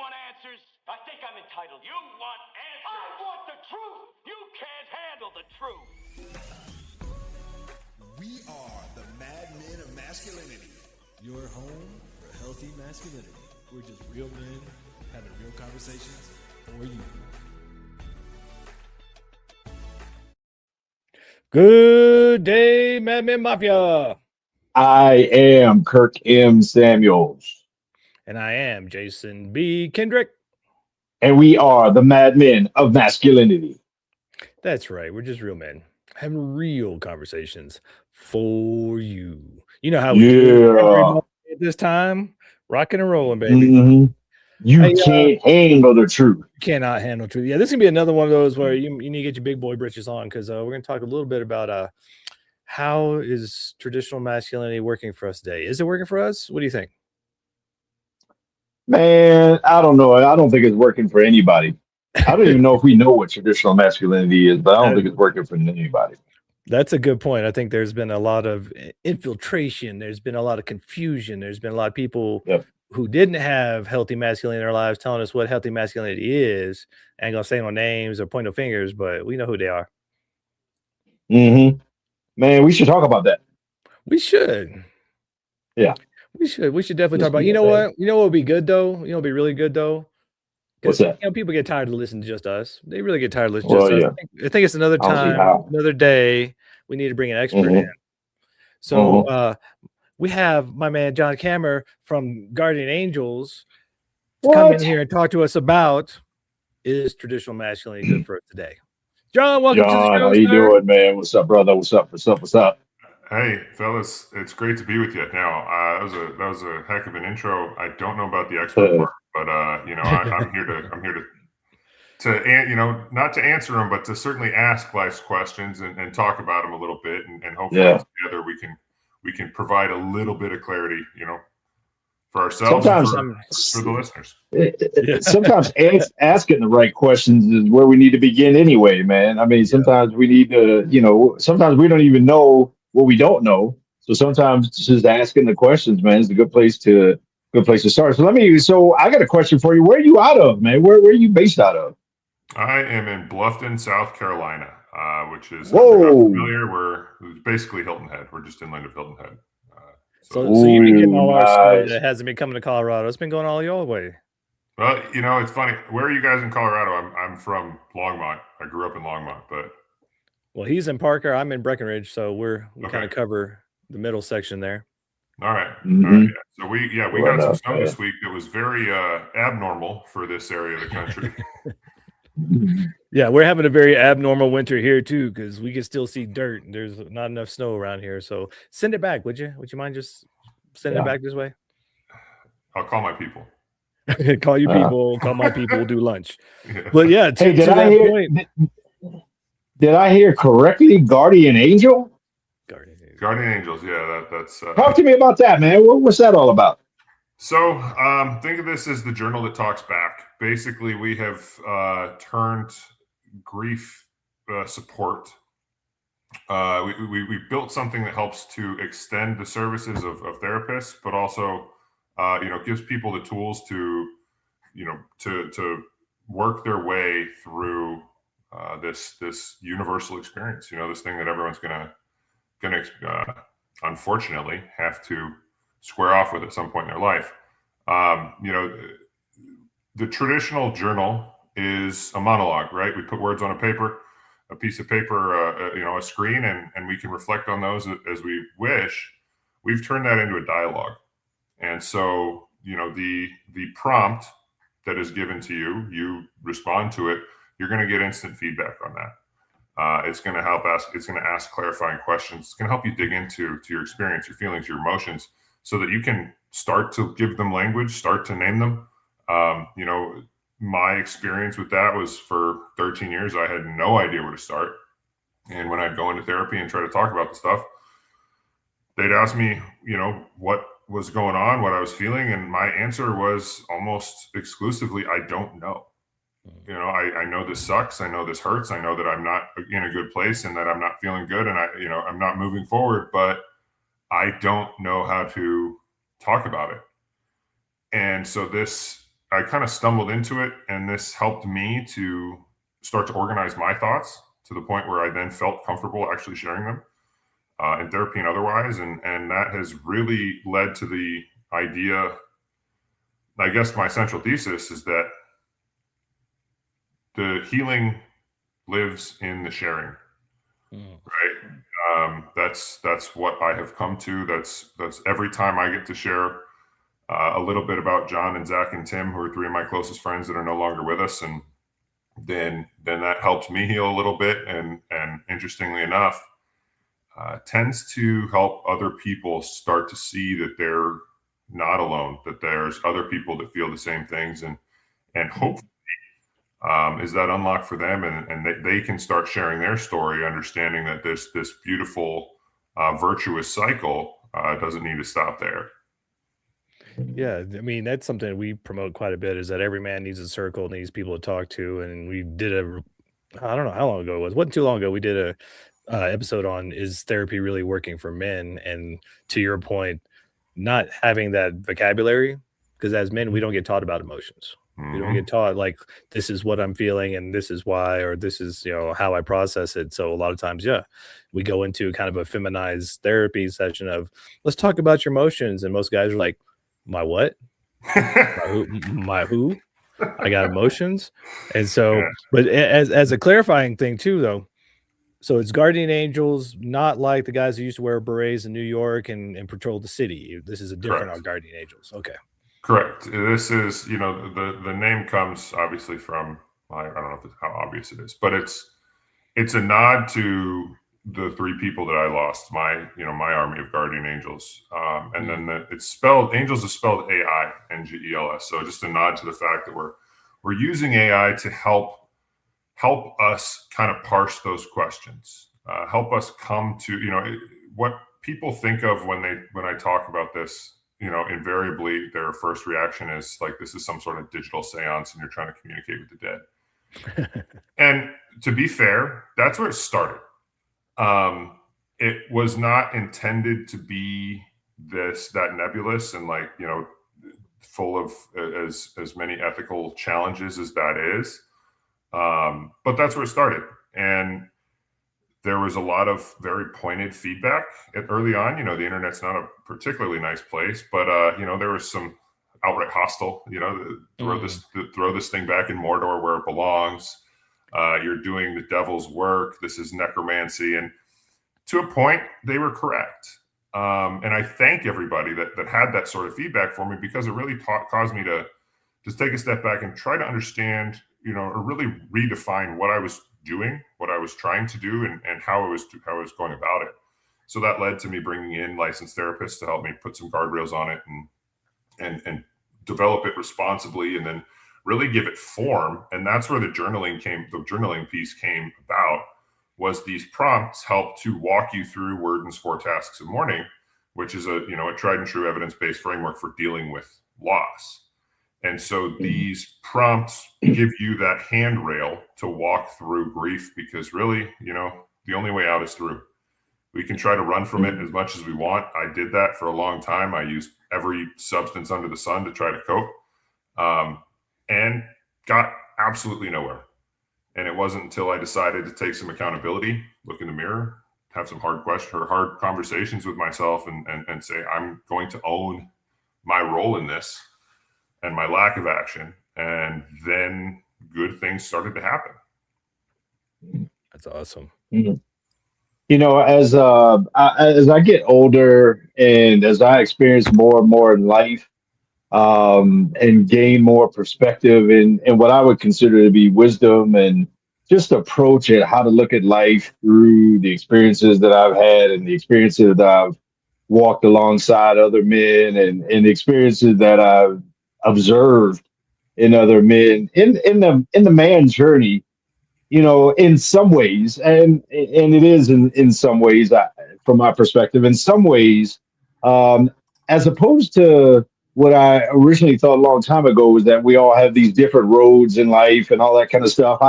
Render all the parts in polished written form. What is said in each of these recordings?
want answers? I think I'm entitled. You want answers? I want the truth. You can't handle the truth. We are the Mad Men of Masculinity. Your home for healthy masculinity. We're just real men having real conversations for you. Good day, Mad Men Mafia. I am Kirk M. Samuels. And I am Jason B. Kendrick. And we are the Mad Men of Masculinity. That's right. We're just real men having real conversations for you. You know how we do it at this time? Rocking and rolling, baby. Mm-hmm. You can't handle the truth. Cannot handle truth. Yeah, this is going to be another one of those where you need to get your big boy britches on, because we're going to talk a little bit about how is traditional masculinity working for us today? Is it working for us? What do you think? Man, I don't know. I don't think it's working for anybody. I don't even know if we know what traditional masculinity is, but I don't think it's working for anybody. That's a good point. I think there's been a lot of infiltration. There's been a lot of confusion. There's been a lot of people who didn't have healthy masculinity in their lives telling us what healthy masculinity is. I ain't gonna say no names or point no fingers, but we know who they are. Mm-hmm. Man, we should talk about that. We should. Yeah. We should definitely talk about. You know what? You know what would be good though? You know what would be really good though? What's that? You know, people get tired of listening to just us. They really get tired of listening to just us. I think it's another time, another day. We need to bring an expert in. So we have my man John Kammer from Guardian Angels to come in here and talk to us about, is traditional masculinity good for us today? John, welcome to the show. How you doing, man? What's up, brother? What's up? Hey, fellas, it's great to be with you. Now, that was a heck of an intro. I don't know about the expert part, but you know, I'm here to not to answer them, but to certainly ask life's questions and talk about them a little bit, and hopefully together we can provide a little bit of clarity, you know, for ourselves and for the listeners. Sometimes asking the right questions is where we need to begin anyway, man. I mean, sometimes we need to, sometimes we don't even know what we don't know. So sometimes just asking the questions, man, is a good place to start. So I got a question for you. Where are you out of, man? Where are you based out of? I am in Bluffton, South Carolina, which is, if you're not familiar, we're basically Hilton Head. We're just inland of Hilton Head. So you've been getting all our snow that hasn't been coming to Colorado. It's been going all your way. Well, you know, it's funny. Where are you guys in Colorado? I'm from Longmont. I grew up in Longmont, but. Well, he's in Parker. I'm in Breckenridge, so we kind of cover the middle section there. All right. Mm-hmm. All right. So we got some snow this week that was very abnormal for this area of the country. Yeah, we're having a very abnormal winter here too, because we can still see dirt. There's not enough snow around here. So send it back, would you? Would you mind just sending it back this way? I'll call my people. Call your people. Call my people. We'll do lunch. Yeah. But yeah, did I hear correctly? Guardian Angel? Guardian Angels. Yeah, that's. Talk to me about that, man. What's that all about? So think of this as the journal that talks back. Basically, we have turned grief support. We built something that helps to extend the services of therapists, but also gives people the tools to work their way through this universal experience. You know, this thing that everyone's gonna unfortunately have to square off with at some point in their life. The traditional journal is a monologue, right? We put words on a piece of paper, a screen, and we can reflect on those as we wish. We've turned that into a dialogue. And so, the prompt that is given to you, you respond to it, you're going to get instant feedback on that. It's going to ask clarifying questions. It's going to help you dig into your experience, your feelings, your emotions, so that you can start to give them language, start to name them. My experience with that was for 13 years, I had no idea where to start. And when I'd go into therapy and try to talk about the stuff, they'd ask me, what was going on, what I was feeling. And my answer was almost exclusively, I don't know. I know this sucks. I know this hurts. I know that I'm not in a good place and that I'm not feeling good. And I'm not moving forward, but I don't know how to talk about it. And so this kind of stumbled into it, and this helped me to start to organize my thoughts to the point where I then felt comfortable actually sharing them in therapy and otherwise. And that has really led to the idea, I guess my central thesis is that the healing lives in the sharing, right? That's what I have come to. That's every time I get to share a little bit about John and Zach and Tim, who are three of my closest friends that are no longer with us. And then that helps me heal a little bit. And interestingly enough, tends to help other people start to see that they're not alone, that there's other people that feel the same things, and hopefully is that unlock for them, and they can start sharing their story, understanding that this beautiful virtuous cycle doesn't need to stop there. Yeah, I mean, that's something we promote quite a bit, is that every man needs a circle, needs people to talk to. And we did I don't know how long ago it was. It wasn't too long ago. We did a episode on, is therapy really working for men? And to your point, not having that vocabulary, because as men, we don't get taught about emotions. We don't get taught like, this is what I'm feeling and this is why, or this is, how I process it. So a lot of times, we go into kind of a feminized therapy session of, let's talk about your emotions. And most guys are like, my what? my who? I got emotions. And so, but as a clarifying thing too, though, so it's guardian angels, not like the guys who used to wear berets in New York and patrol the city. This is a different guardian angels. Okay. Correct. This is, the name comes obviously from, I don't know how obvious it is, but it's a nod to the three people that I lost, my army of guardian angels. And then it's spelled, angels is spelled AINGELS. So just a nod to the fact that we're using AI to help us kind of parse those questions, help us come to, what people think of when I talk about this. Invariably their first reaction is like, this is some sort of digital seance and you're trying to communicate with the dead. And to be fair, that's where it started. It was not intended to be that nebulous and full of as many ethical challenges as that is. But that's where it started. And there was a lot of very pointed feedback early on. The internet's not a particularly nice place, but there was some outright hostile. Throw this thing back in Mordor where it belongs. You're doing the devil's work. This is necromancy, and to a point, they were correct. And I thank everybody that had that sort of feedback for me, because it really caused me to just take a step back and try to understand, or really redefine what I was doing, what I was trying to do, and how I was going about it. So that led to me bringing in licensed therapists to help me put some guardrails on it and develop it responsibly, and then really give it form. And that's where the journaling piece came about, was these prompts help to walk you through Worden's 4 tasks of mourning, which is a tried and true evidence-based framework for dealing with loss. And so these prompts give you that handrail to walk through grief, because really, the only way out is through. We can try to run from it as much as we want. I did that for a long time. I used every substance under the sun to try to cope, and got absolutely nowhere. And it wasn't until I decided to take some accountability, look in the mirror, have some hard conversations with myself, and say, I'm going to own my role in this and my lack of action. And then good things started to happen. That's awesome. As I get older and as I experience more and more in life, and gain more perspective and what I would consider to be wisdom, and just approach it, how to look at life through the experiences that I've had and the experiences that I've walked alongside other men, and the experiences that I've observed in other men in the man journey, in some ways, and it is in some ways, from my perspective, in some ways, as opposed to what I originally thought a long time ago, was that we all have these different roads in life and all that kind of stuff.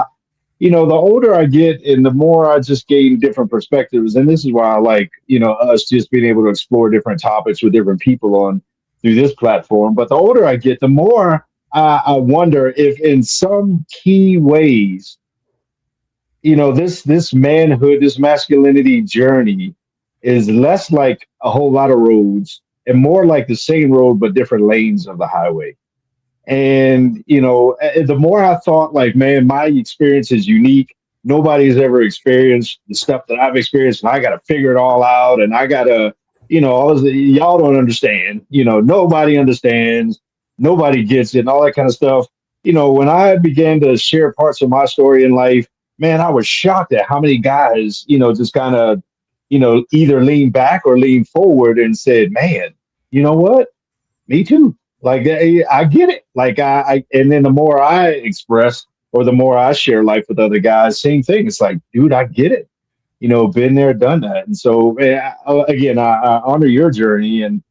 The older I get and the more I just gain different perspectives. And this is why I like, us just being able to explore different topics with different people through this platform. But the older I get, the more I wonder if in some key ways, this manhood, this masculinity journey is less like a whole lot of roads and more like the same road but different lanes of the highway. And the more I thought, like, man, my experience is unique. Nobody's ever experienced the stuff that I've experienced, and I got to figure it all out. And I got to, y'all don't understand. Nobody understands. Nobody gets it, and all that kind of stuff. When I began to share parts of my story in life, man, I was shocked at how many guys, just kind of, either lean back or lean forward and said, man, you know what? Me too. Like, I get it. Like, and then the more I express or the more I share life with other guys, same thing. It's like, dude, I get it. Been there, done that. And so, again, I honor your journey and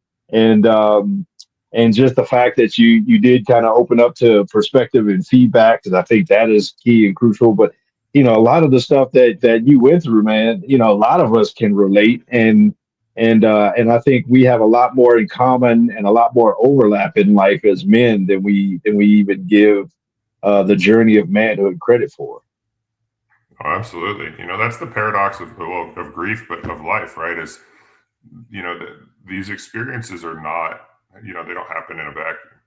just the fact that you did kind of open up to perspective and feedback, because I think that is key and crucial. But, a lot of the stuff that you went through, man, a lot of us can relate. And I think we have a lot more in common and a lot more overlap in life as men than we even give the journey of manhood credit for. Oh, absolutely. That's the paradox of grief, but of life, right? Is, these experiences are not, they don't happen in a vacuum.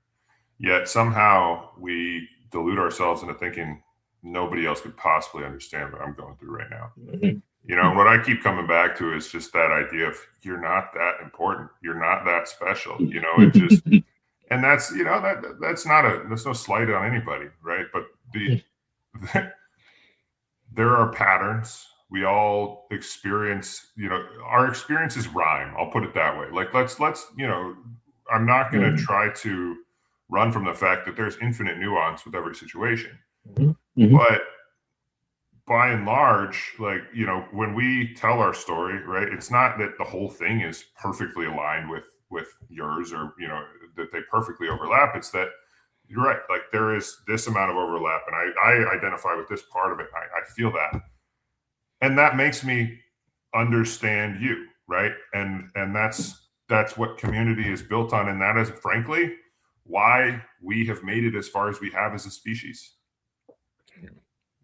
Yet somehow we delude ourselves into thinking nobody else could possibly understand what I'm going through right now. Mm-hmm. What I keep coming back to is just that idea of you're not that important. You're not that special. It just, and that's, that's no slight on anybody, right? But there are patterns. We all experience, our experiences rhyme. I'll put it that way. Like, let's, I'm not going to try to run from the fact that there's infinite nuance with every situation. Mm-hmm. But by and large, like, when we tell our story, right, it's not that the whole thing is perfectly aligned with yours or, that they perfectly overlap. It's that you're right. Like, there is this amount of overlap and I identify with this part of it. I feel that. And that makes me understand you. Right. And that's what community is built on. And that is, frankly, why we have made it as far as we have as a species.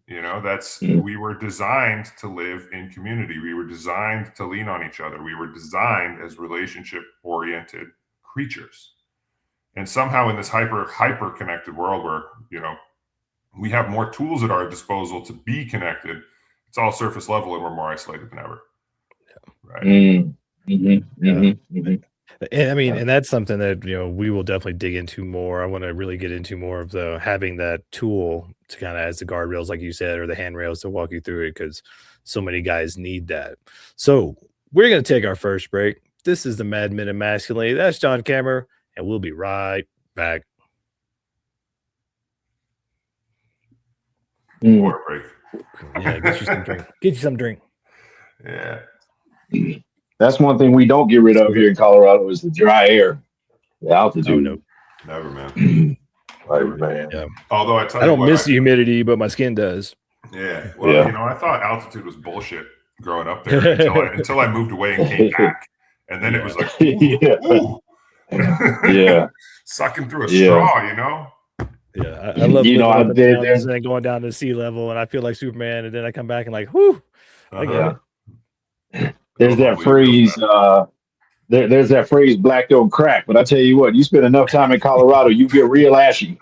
We were designed to live in community. We were designed to lean on each other. We were designed as relationship-oriented creatures. And somehow in this hyper connected world where, we have more tools at our disposal to be connected, it's all surface level and we're more isolated than ever. Right. Mm-hmm. Mm-hmm. Mm-hmm. And I mean, and that's something that, we will definitely dig into more. I want to really get into more of having that tool to kind of as the guardrails, like you said, or the handrails to walk you through it, because so many guys need that. So we're going to take our first break. This is the Mad Men of Masculinity. That's John Kammer, and we'll be right back. Water break. Yeah, get you some drink. Get you some drink. Yeah. That's one thing we don't get rid of here in Colorado is the dry air, the altitude. Oh, no. Never, man. Never, man. Yeah. Although I don't miss the humidity, but my skin does. Yeah. Well, I thought altitude was bullshit growing up there until I moved away and came back. And then it was like, ooh. Yeah. Sucking through a straw, Yeah. I love and then going down to sea level, and I feel like Superman, and then I come back and like, whoo. There's that phrase, there's that phrase, black don't crack. But I tell you what, you spend enough time in Colorado, you get real ashy.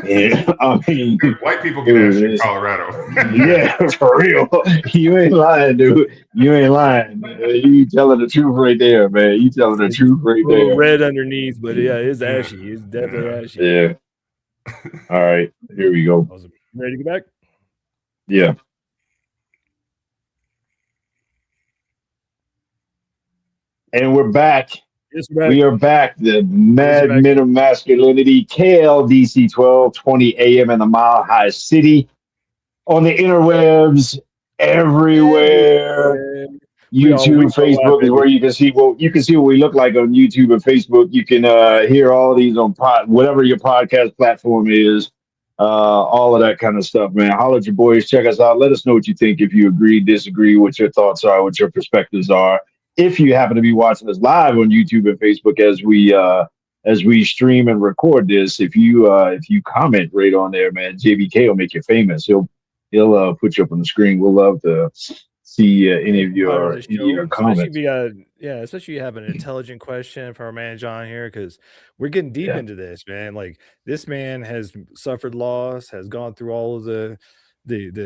Yeah, I mean, white people get ashy in Colorado. Yeah, for real. You ain't lying, dude. You ain't lying. You telling the truth right there, man. You telling the truth right there. Red underneath, but yeah, it's ashy. It's definitely ashy. Yeah. All right, here we go. Ready to get back? Yeah. And we're back. Yes, we are back. The Mad Men of Masculinity, KLDC 1220 AM in the Mile High City. On the interwebs, everywhere. YouTube, Facebook is where you can see what we look like on YouTube and Facebook. You can hear all these on whatever your podcast platform is. All of that kind of stuff, man. Holler at your boys. Check us out. Let us know what you think. If you agree, disagree, what your thoughts are, what your perspectives are. If you happen to be watching us live on YouTube and Facebook as we stream and record this, if you comment right on there, man, JBK will make you famous. He'll put you up on the screen. We'll love to see any of your comments. Especially if you have an intelligent question for our man John here, because we're getting deep into this, man. Like, this man has suffered loss, has gone through all of the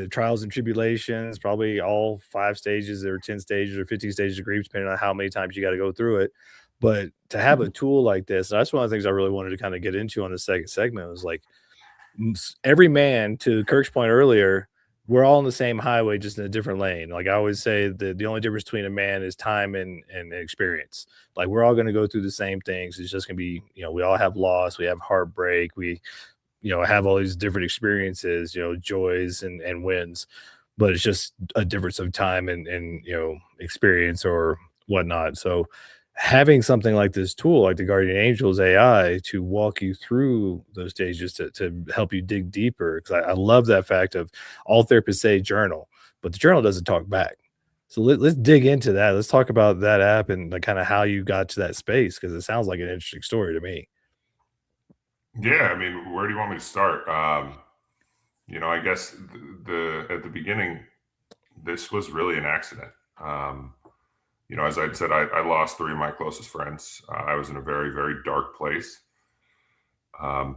trials and tribulations, probably all 5 stages or 10 stages or 15 stages of grief, depending on how many times you got to go through it. But to have a tool like this, that's one of the things I really wanted to kind of get into on the second segment, was like, every man, to Kirk's point earlier, we're all on the same highway, just in a different lane. Like I always say, the only difference between a man is time and experience. Like, we're all going to go through the same things. It's just going to be, we all have loss, we have heartbreak, we have all these different experiences, joys and wins, but it's just a difference of time and experience or whatnot. So having something like this tool, like the Guardian Angels AI, to walk you through those stages to help you dig deeper. Because I love that fact of, all therapists say journal, but the journal doesn't talk back. So let's dig into that. Let's talk about that app and like kind of how you got to that space, because it sounds like an interesting story to me. Yeah, I mean, where do you want me to start? I guess at the beginning, this was really an accident. As I said, I lost 3 of my closest friends. I was in a very, very dark place.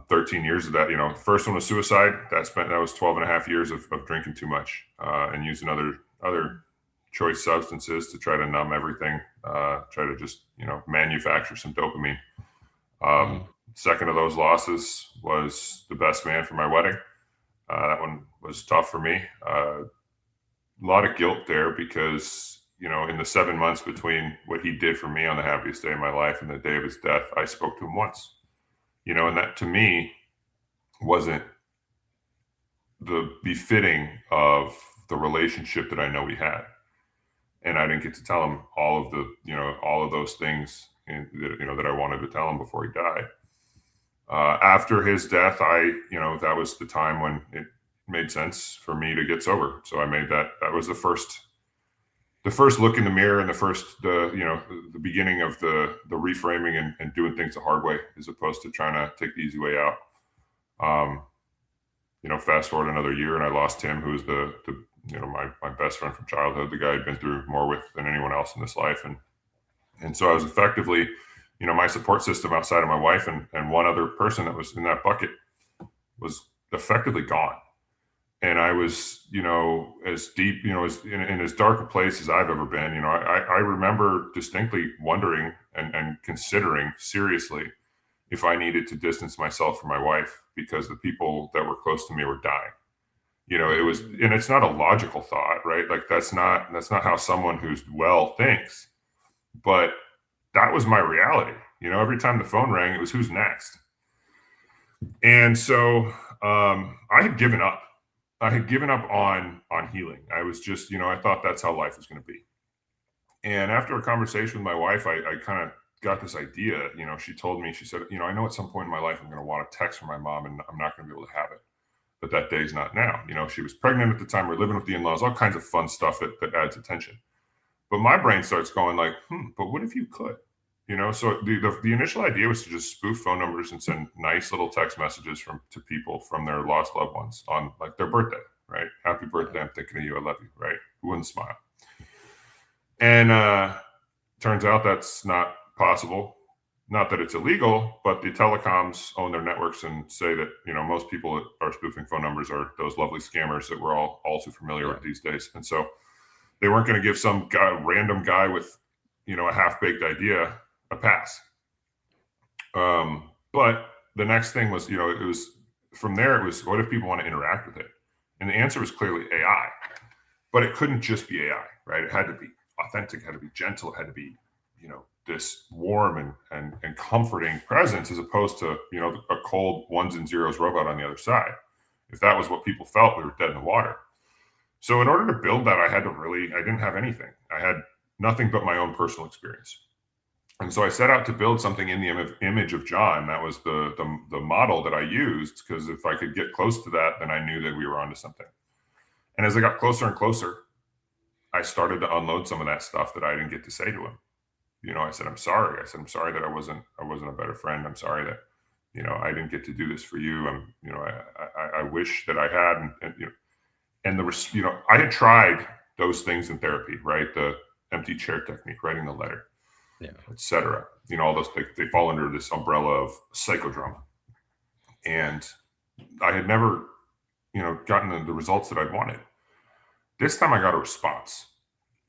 13 years of that, the first one was suicide. That was 12 and a half years of drinking too much and using other choice substances to try to numb everything, try to just, manufacture some dopamine. Second of those losses was the best man for my wedding. That one was tough for me. A lot of guilt there because, in the 7 months between what he did for me on the happiest day of my life and the day of his death, I spoke to him once, and that to me wasn't the befitting of the relationship that I know we had. And I didn't get to tell him all of those things that I wanted to tell him before he died. After his death, that was the time when it made sense for me to get sober. So I made that was the first look in the mirror and the beginning of the reframing and doing things the hard way, as opposed to trying to take the easy way out. Fast forward another year and I lost Tim, who was my best friend from childhood, the guy I'd been through more with than anyone else in this life. And so I was effectively, my support system outside of my wife and one other person that was in that bucket was effectively gone. And I was, as deep, as in as dark a place as I've ever been. I remember distinctly wondering and considering seriously if I needed to distance myself from my wife because the people that were close to me were dying. It was, and it's not a logical thought, right? Like that's not how someone who's well thinks, but that was my reality. Every time the phone rang, it was who's next. And so I had given up. I had given up on healing. I was just, I thought that's how life was going to be. And after a conversation with my wife, I kind of got this idea. She told me, she said, I know at some point in my life I'm going to want a text from my mom and I'm not going to be able to have it. But that day's not now. She was pregnant at the time. We're living with the in-laws, all kinds of fun stuff that adds attention. But my brain starts going like, but what if you could? So the initial idea was to just spoof phone numbers and send nice little text messages to people from their lost loved ones on like their birthday, right? Happy birthday, I'm thinking of you, I love you, right? Who wouldn't smile? And turns out that's not possible. Not that it's illegal, but the telecoms own their networks and say that, most people that are spoofing phone numbers are those lovely scammers that we're all too familiar with these days. And so they weren't going to give some random guy with, a half-baked idea a pass. But the next thing was, it was from there, it was, what if people want to interact with it? And the answer was clearly AI, but it couldn't just be AI, right? It had to be authentic, it had to be gentle, it had to be, this warm and comforting presence, as opposed to, a cold ones and zeros robot on the other side. If that was what people felt, we were dead in the water. So in order to build that, I didn't have anything. I had nothing but my own personal experience. And so I set out to build something in the image of John. That was the model that I used, because if I could get close to that, then I knew that we were onto something. And as I got closer and closer, I started to unload some of that stuff that I didn't get to say to him. I said, I'm sorry. I said, I'm sorry that I wasn't wasn't a better friend. I'm sorry that, I didn't get to do this for you. I wish that I had, and there was, I had tried those things in therapy, right? The empty chair technique, writing the letter, etc. All those, they fall under this umbrella of psychodrama. And I had never, gotten the results that I'd wanted. This time I got a response,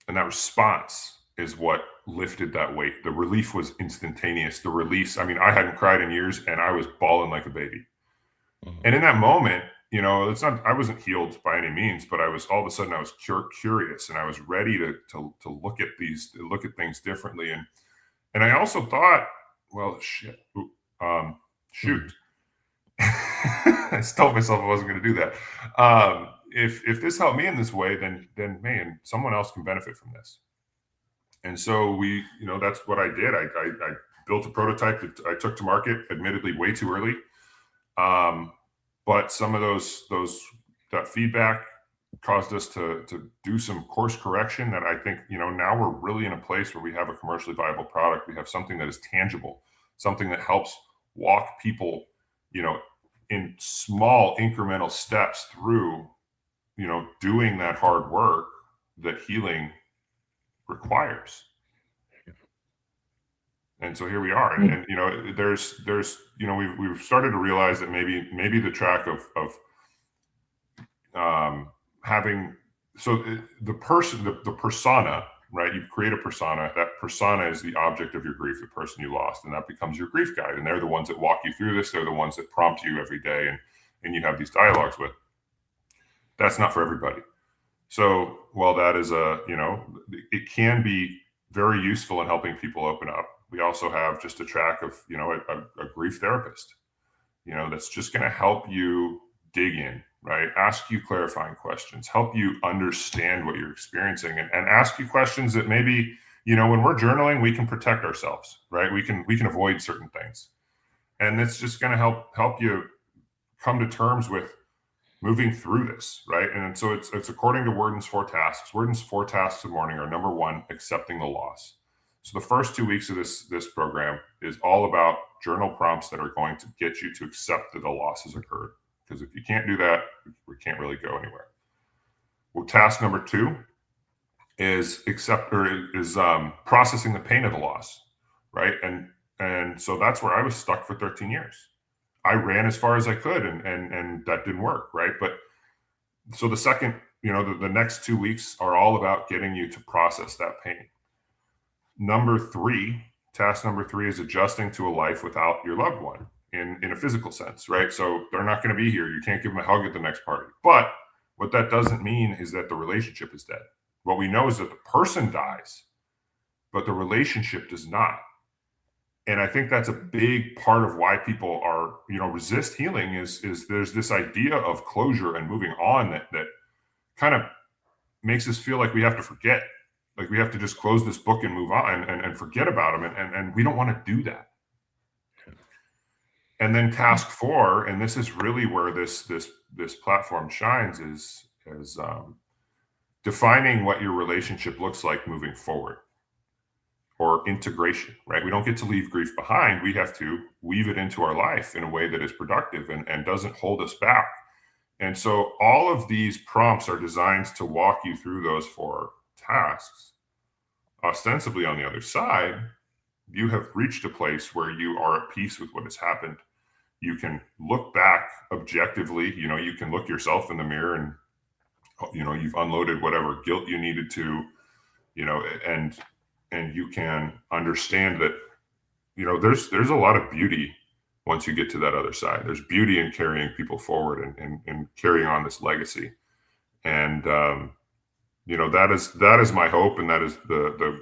and that response is what lifted that weight. The relief was instantaneous. The release, I hadn't cried in years, and I was bawling like a baby. Mm-hmm. And in that moment, I wasn't healed by any means, but all of a sudden I was curious, and I was ready to look at things differently. And I also thought, well, shoot. I told myself I wasn't going to do that. If this helped me in this way, then man, someone else can benefit from this. And so that's what I did. I built a prototype that I took to market, admittedly way too early. But some of that feedback caused us to do some course correction that I think, now we're really in a place where we have a commercially viable product. We have something that is tangible, something that helps walk people, in small incremental steps through, doing that hard work that healing requires. And so here we are. And there's we've started to realize that maybe the track of having, so the persona, right? You create a persona. That persona is the object of your grief, the person you lost, and that becomes your grief guide. And they're the ones that walk you through this. They're the ones that prompt you every day, and you have these dialogues with. That's not for everybody. So while that is it can be very useful in helping people open up, we also have just a track of, a grief therapist, that's just going to help you dig in, right? Ask you clarifying questions, help you understand what you're experiencing, and ask you questions that maybe, when we're journaling, we can protect ourselves, right? We can avoid certain things. And it's just going to help you come to terms with moving through this, right? And so it's according to Worden's 4 tasks. Worden's 4 tasks in the morning are: number 1, accepting the loss. So the first 2 weeks of this program is all about journal prompts that are going to get you to accept that the loss has occurred. Because if you can't do that, we can't really go anywhere. Well, task number 2 is processing the pain of the loss, right? And so that's where I was stuck for 13 years. I ran as far as I could, and that didn't work, right? But so the second, the next 2 weeks are all about getting you to process that pain. Task number 3 is adjusting to a life without your loved one in a physical sense, right? So they're not going to be here. You can't give them a hug at the next party. But what that doesn't mean is that the relationship is dead. What we know is that the person dies, but the relationship does not. And I think that's a big part of why people are, resist healing is there's this idea of closure and moving on that kind of makes us feel like we have to forget, like we have to just close this book and move on and forget about them. And we don't want to do that. And then task 4, and this is really where this platform shines, is defining what your relationship looks like moving forward, or integration, right? We don't get to leave grief behind. We have to weave it into our life in a way that is productive and doesn't hold us back. And so all of these prompts are designed to walk you through those 4 tasks. Ostensibly, on the other side, you have reached a place where you are at peace with what has happened. You can look back objectively, you can look yourself in the mirror and, you've unloaded whatever guilt you needed to, and you can understand that, there's a lot of beauty once you get to that other side. There's beauty in carrying people forward and carrying on this legacy. And, that is my hope. And that is the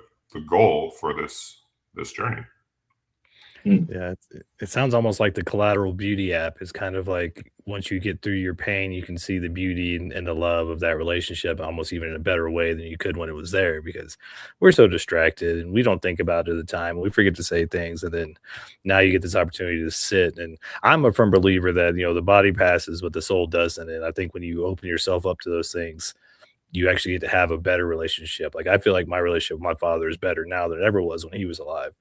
goal for this journey. Yeah, it sounds almost like the Collateral Beauty app is kind of like, once you get through your pain, you can see the beauty and the love of that relationship almost even in a better way than you could when it was there, because we're so distracted and we don't think about it at the time. We forget to say things. And then now you get this opportunity to sit. And I'm a firm believer that, the body passes, but the soul doesn't. And I think when you open yourself up to those things, you actually get to have a better relationship. Like, I feel like my relationship with my father is better now than it ever was when he was alive,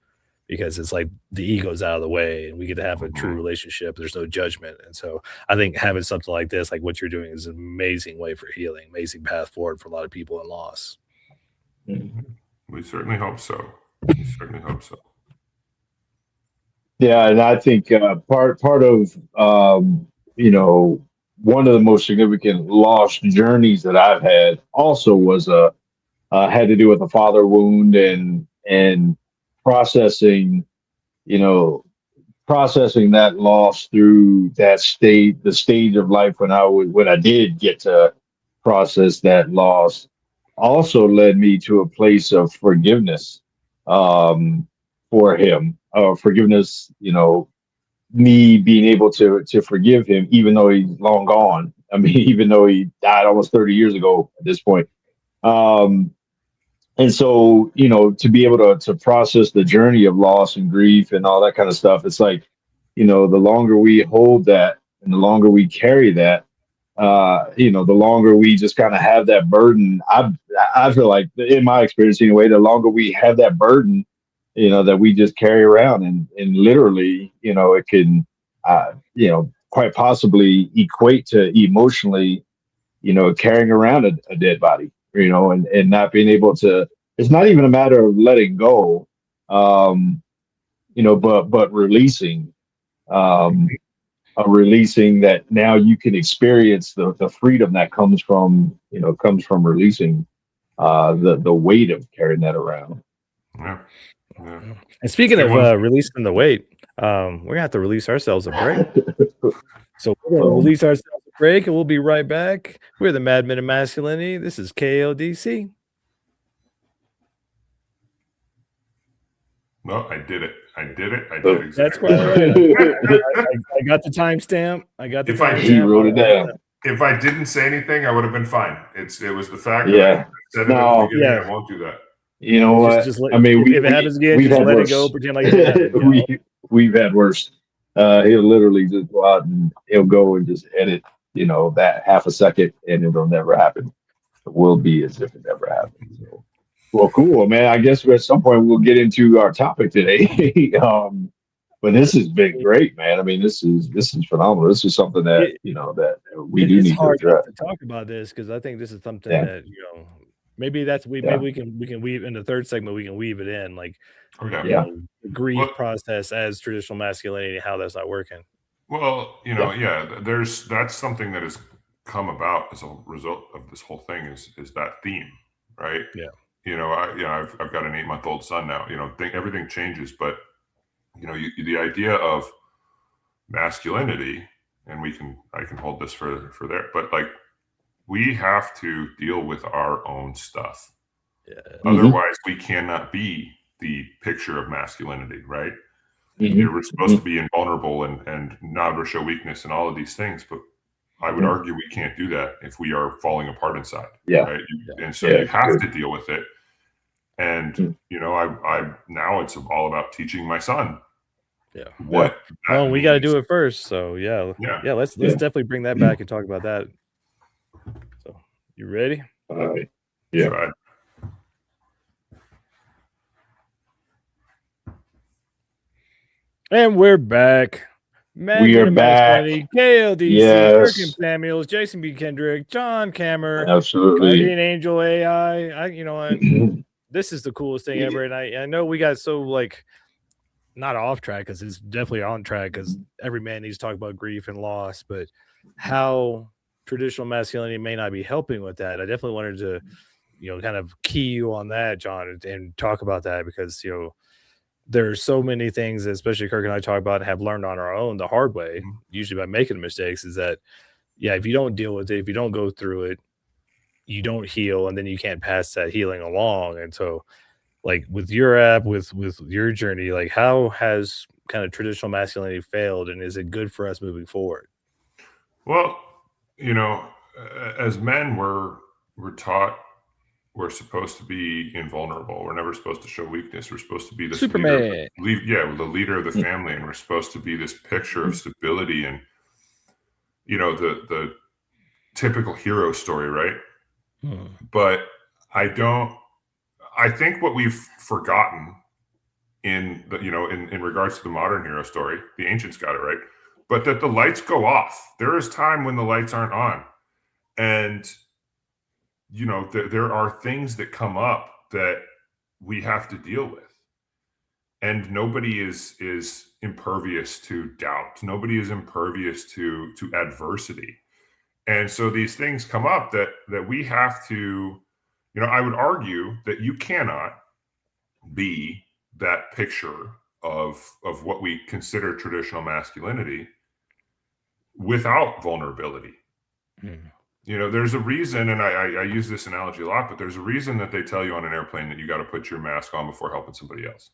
because it's like the ego's out of the way and we get to have a true relationship. There's no judgment. And so I think having something like this, like what you're doing, is an amazing way for healing, amazing path forward for a lot of people in loss. We certainly hope so. Yeah, and I think part of one of the most significant lost journeys that I've had also was had to do with a father wound and processing processing that loss through the stage of life when I did get to process that loss, also led me to a place of forgiveness for him. Forgiveness, me being able to forgive him, even though he's long gone. I mean, even though he died almost 30 years ago at this point. And so, to be able to process the journey of loss and grief and all that kind of stuff, it's like, the longer we hold that and the longer we carry that, the longer we just kind of have that burden. I feel like, in my experience anyway, the longer we have that burden, that we just carry around, and literally, it can, quite possibly equate to emotionally, carrying around a dead body, and not being able to. It's not even a matter of letting go, but releasing, releasing that now you can experience the freedom that comes from releasing the weight of carrying that around. Yeah. And speaking of releasing the weight, we're gonna have to release ourselves a break. So we're gonna release ourselves a break, and we'll be right back. We're the Madmen of Masculinity. This is KODC. No, I did it. I did exactly. That's right. I got the timestamp. He wrote it down. If I didn't say anything, I would have been fine. It was the fact that I said it at the beginning. I won't do that. You know what? If it happens again, just let it go. Pretend like it happened. We've had worse. He'll literally just go out and he'll go and just edit, that half a second, and it'll never happen. It will be as if it never happened. So, well, cool, man. I guess at some point we'll get into our topic today. But this has been great, man. I mean, this is phenomenal. This is something that that we do need to address. To talk about this, because I think this is something that maybe we can weave in the third segment. We can weave it in, like the grief process as traditional masculinity, how that's not working. Well, that's something that has come about as a result of this whole thing is that theme, right? Yeah. I've got an 8-month-old son now. Everything changes, but the idea of masculinity, and I can hold this for there, but like we have to deal with our own stuff. Yeah. Otherwise, we cannot be the picture of masculinity, right? We're supposed to be invulnerable and not ever show weakness and all of these things, but I would argue we can't do that if we are falling apart inside. Yeah. Right? And so you have to deal with it. And I now it's all about teaching my son. Yeah. What? Well, we got to do it first. So let's definitely bring that back and talk about that. So you ready? All right. Yeah. Right. And we're back. We are back. KLDC, Kirk and Samuels, Jason B. Kendrick, John Kammer, absolutely, Guardian Angel AI. This is the coolest thing ever, and I know we got so not off track, because it's definitely on track, because every man needs to talk about grief and loss, but how traditional masculinity may not be helping with that. I definitely wanted to, kind of key you on that, John, and talk about that, because there's so many things that especially Kirk and I talk about and have learned on our own the hard way, usually by making mistakes, is that, if you don't deal with it, if you don't go through it, you don't heal, and then you can't pass that healing along. And so, with your app, with your journey, how has kind of traditional masculinity failed, and is it good for us moving forward? Well, as men, we're taught we're supposed to be invulnerable. We're never supposed to show weakness. We're supposed to be the Superman. The leader of the family, and we're supposed to be this picture of stability and the typical hero story, right? But I think what we've forgotten in the, in regards to the modern hero story. The ancients got it right, but that the lights go off. There is time when the lights aren't on, and there are things that come up that we have to deal with, and nobody is impervious to doubt. Nobody is impervious to adversity, and so these things come up that we have to. I would argue that you cannot be that picture of what we consider traditional masculinity without vulnerability. There's a reason, and I use this analogy a lot, but there's a reason that they tell you on an airplane that you got to put your mask on before helping somebody else.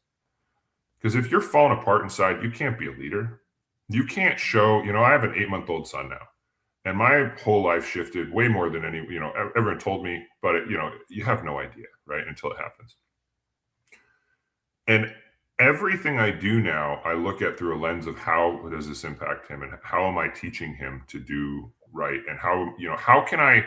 Because if you're falling apart inside, you can't be a leader. You can't show, I have an 8-month-old son now, and my whole life shifted way more than everyone told me, but you have no idea, right? Until it happens. And everything I do now, I look at through a lens of how does this impact him, and how am I teaching him to do right, and how can I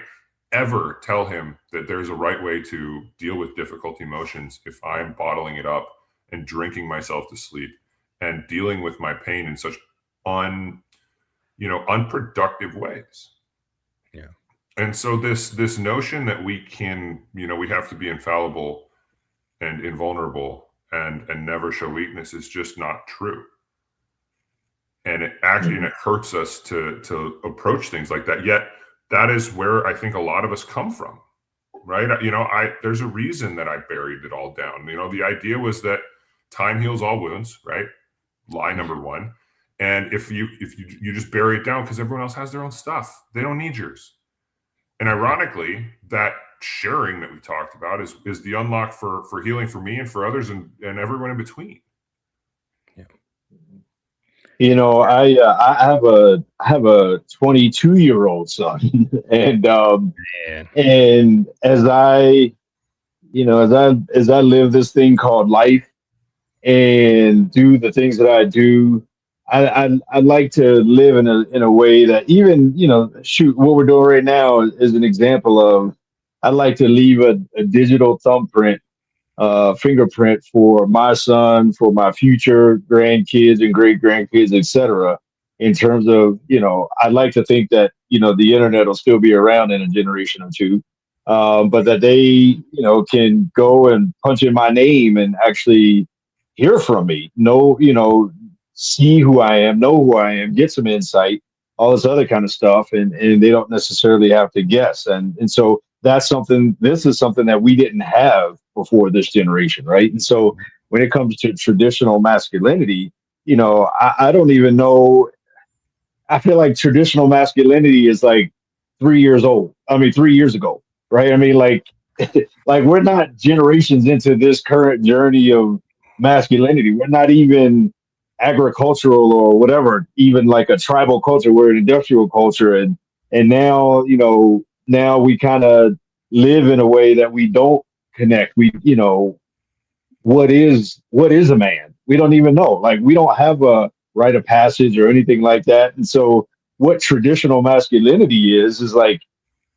ever tell him that there's a right way to deal with difficult emotions if I'm bottling it up and drinking myself to sleep and dealing with my pain in such unproductive ways. Yeah. And so this notion that we can, we have to be infallible and invulnerable and never show weakness is just not true. And it actually, and it hurts us to approach things like that. Yet that is where I think a lot of us come from, right? There's a reason that I buried it all down. The idea was that time heals all wounds, right? Lie number one. And if you just bury it down because everyone else has their own stuff, they don't need yours. And ironically, that sharing that we talked about is the unlock for healing for me and for others and everyone in between. Yeah. I have a 22-year-old son, and as I live this thing called life and do the things that I do, I'd like to live in a way that even, what we're doing right now is an example of, I'd like to leave a digital thumbprint, fingerprint for my son, for my future grandkids and great grandkids, etc. In terms of, I'd like to think that, the internet will still be around in a generation or two, but that they, can go and punch in my name and actually hear from me, see who I am, know who I am, get some insight, all this other kind of stuff. And they don't necessarily have to guess. And so this is something that we didn't have before this generation. Right. And so when it comes to traditional masculinity, I don't even know. I feel like traditional masculinity is like 3 years old. 3 years ago. Right. Like we're not generations into this current journey of masculinity. We're not even agricultural or whatever, even like a tribal culture. We're an industrial culture. And now, now we kind of live in a way that we don't connect. What is a man? We don't even know. Like, we don't have a rite of passage or anything like that. And so what traditional masculinity is like,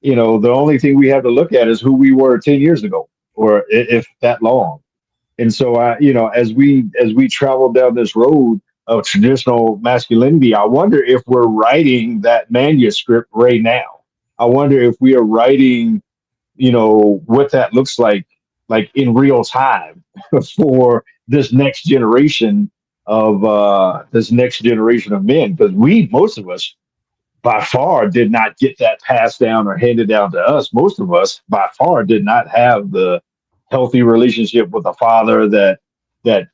the only thing we have to look at is who we were 10 years ago, or if that long. And so as we travel down this road of traditional masculinity, I wonder if we're writing that manuscript right now. I wonder if we are writing, what that looks like in real time for this next generation of men, because most of us by far did not get that passed down or handed down to us. Most of us by far did not have the healthy relationship with a father that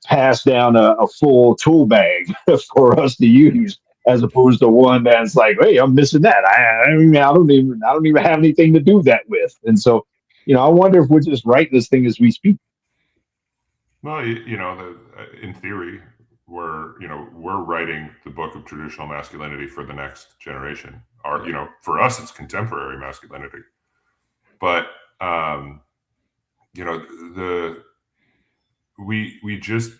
passed down a full tool bag for us to use, as opposed to one that's like, hey, I'm missing that. I don't even have anything to do that with. And so, I wonder if we're just writing this thing as we speak. Well, in theory, we're writing the book of traditional masculinity for the next generation. For us, it's contemporary masculinity, but we just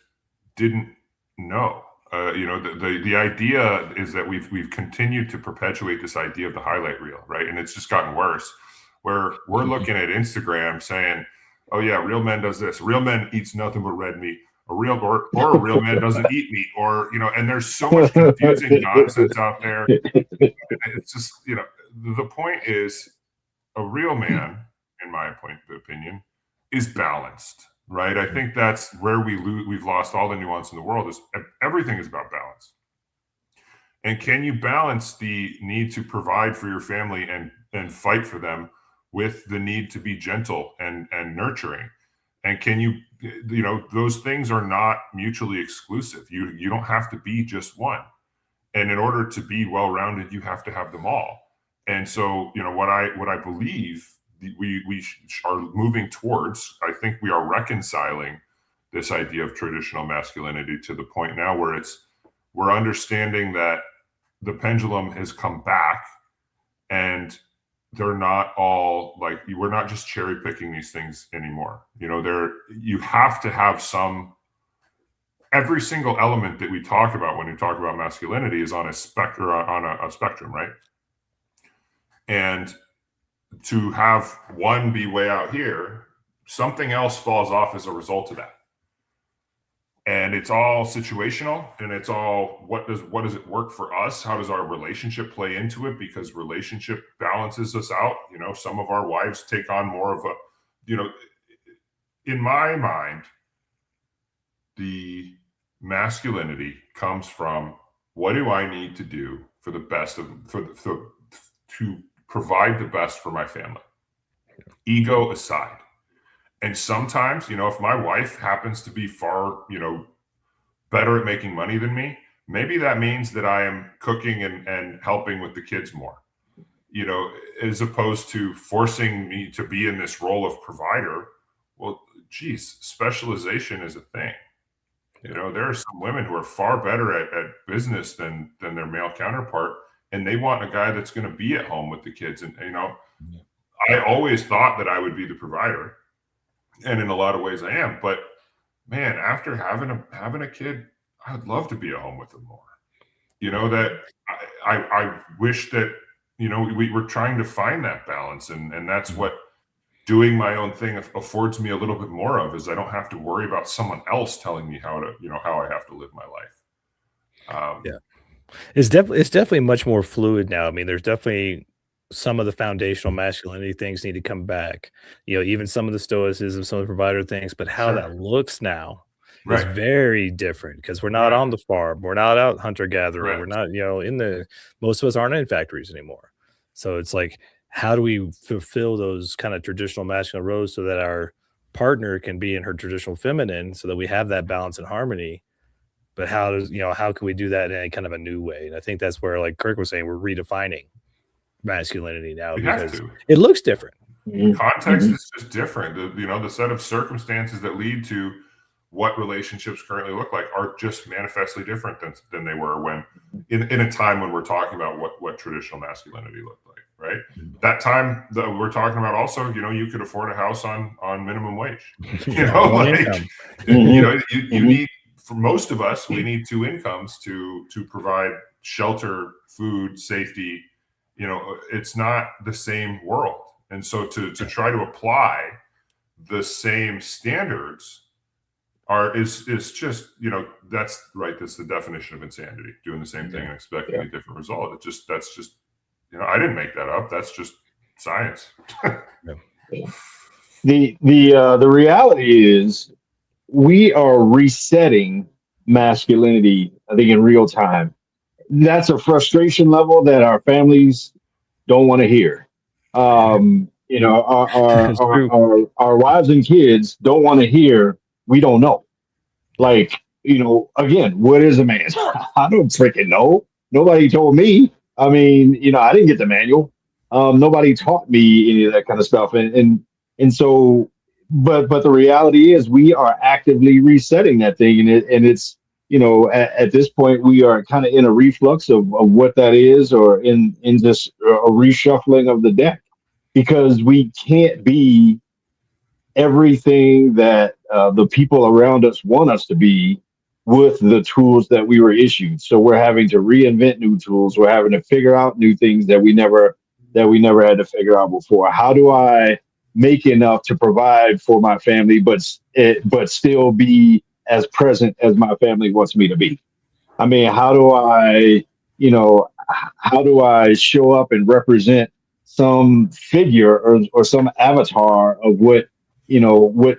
didn't know. The idea is that we've continued to perpetuate this idea of the highlight reel, right? And it's just gotten worse, where we're looking at Instagram saying, oh yeah, real men does this. Real men eats nothing but red meat. a real man doesn't eat meat, or, and there's so much confusing nonsense out there. It's just, the point is, a real man, in my opinion, is balanced, right? I think that's where we've lost all the nuance in the world. Is everything is about balance. And can you balance the need to provide for your family and fight for them with the need to be gentle and nurturing? And can you, those things are not mutually exclusive. You don't have to be just one. And in order to be well-rounded, you have to have them all. And so, what I believe we are moving towards, I think we are reconciling this idea of traditional masculinity to the point now where we're understanding that the pendulum has come back, and they're not all like, we're not just cherry picking these things anymore. You have to have every single element that we talk about when we talk about masculinity is on a spectrum, right? And to have one be way out here, something else falls off as a result of that. And it's all situational, and it's all what does it work for us? How does our relationship play into it? Because relationship balances us out. Some of our wives take on more of a, in my mind, the masculinity comes from, what do I need to do for the best to provide the best for my family, ego aside. And sometimes, if my wife happens to be far, better at making money than me, maybe that means that I am cooking and helping with the kids more, as opposed to forcing me to be in this role of provider. Well, geez, specialization is a thing. There are some women who are far better at business than their male counterpart, and they want a guy that's going to be at home with the kids. And, I always thought that I would be the provider. And in a lot of ways I am, but man, after having a kid, I'd love to be at home with them more. That I wish that, we were trying to find that balance, and that's what doing my own thing affords me a little bit more of, is I don't have to worry about someone else telling me how I have to live my life. It's definitely much more fluid now. I mean, there's definitely some of the foundational masculinity things need to come back, even some of the stoicism, some of the provider things, but how that looks now is very different, because we're not on the farm. We're not out hunter gatherer. We're not, most of us aren't in factories anymore. So it's like, how do we fulfill those kind of traditional masculine roles so that our partner can be in her traditional feminine, so that we have that balance and harmony? But how can we do that in a kind of a new way? And I think that's where, like Kirk was saying, we're redefining masculinity now, because it looks different. Context is just different. The set of circumstances that lead to what relationships currently look like are just manifestly different than they were when in a time when we're talking about what traditional masculinity looked like, right? That time that we're talking about also, you could afford a house on minimum wage. You need, for most of us, we need two incomes to provide shelter, food, safety. It's not the same world. And so to try to apply the same standards is just, that's right. That's the definition of insanity, doing the same thing and expecting a different result. That's just, I didn't make that up. That's just science. The reality is, we are resetting masculinity, I think, in real time. That's a frustration level that our families don't want to hear. Our wives and kids don't want to hear, we don't know. Like, again, what is a man? I don't freaking know. Nobody told me. I mean, I didn't get the manual. Nobody taught me any of that kind of stuff. And so, but the reality is, we are actively resetting that thing. And it's, at this point, we are kind of in a reflux of what that is, or in just a reshuffling of the deck, because we can't be everything that the people around us want us to be with the tools that we were issued. So we're having to reinvent new tools. We're having to figure out new things that we never had to figure out before. How do I make enough to provide for my family, but still be as present as my family wants me to be? I mean, how do I, how do I show up and represent some figure or some avatar of what